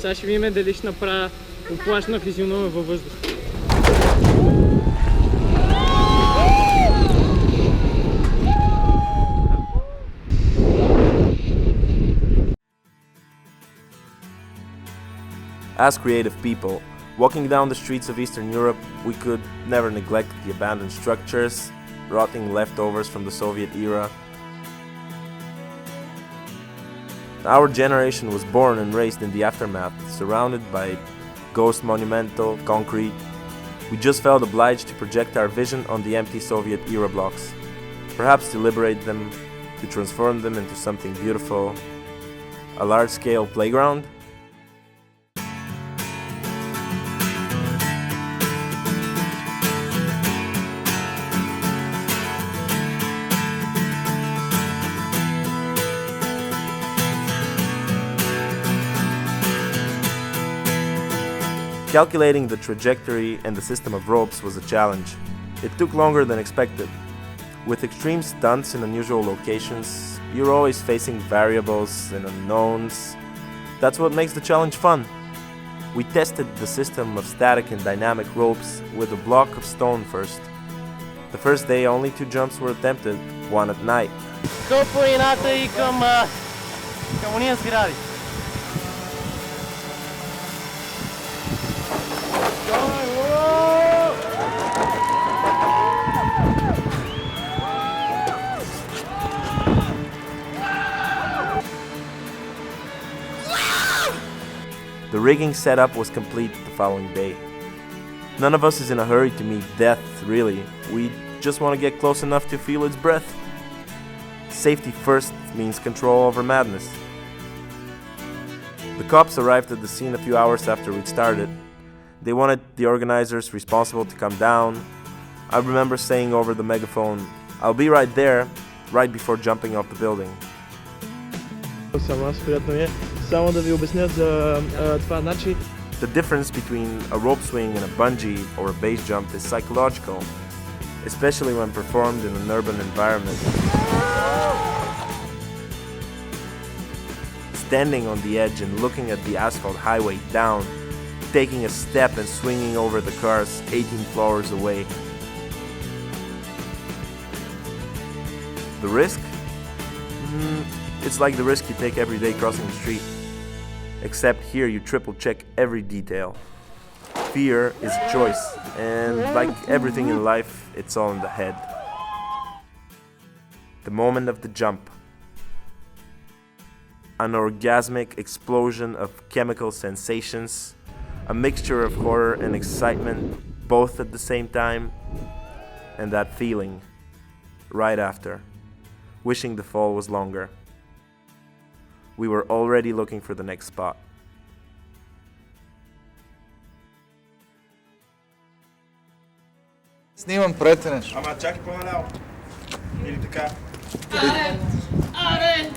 Сега ще видим дали ще направя оплашна физиономия във въздух. As creative people, walking down the streets of Eastern Europe, we could never neglect the abandoned structures, rotting leftovers from the Soviet era. Our generation was born and raised in the aftermath, surrounded by ghost monumental concrete. We just felt obliged to project our vision on the empty Soviet era blocks, perhaps to liberate them, to transform them into something beautiful, a large-scale playground. Calculating the trajectory and the system of ropes was a challenge. It took longer than expected. With extreme stunts in unusual locations, you're always facing variables and unknowns. That's what makes the challenge fun. We tested the system of static and dynamic ropes with a block of stone first. The first day only 2 jumps were attempted, one at night. Към планината и към уния сгради. The rigging setup was complete the following day. None of us is in a hurry to meet death, really. We just want to get close enough to feel its breath. Safety first means control over madness. The cops arrived at the scene a few hours after we'd started. They wanted the organizers responsible to come down. I remember saying over the megaphone, "I'll be right there," right before jumping off the building. Само да ви обясня за това, значи. The difference between a rope swing and a bungee or a base jump is psychological, especially when performed in an urban environment. Standing on the edge and looking at the asphalt highway down, taking a step and swinging over the cars 18 floors away. The risk? It's like the risk you take every day crossing the street. Except here you triple check every detail. Fear is a choice, and like everything in life, it's all in the head. The moment of the jump. An orgasmic explosion of chemical sensations, a mixture of horror and excitement, both at the same time, and that feeling right after, wishing the fall was longer. We were already looking for the next spot. Снимам претенеш. Ама чакай по-наляво. Или така. Аре!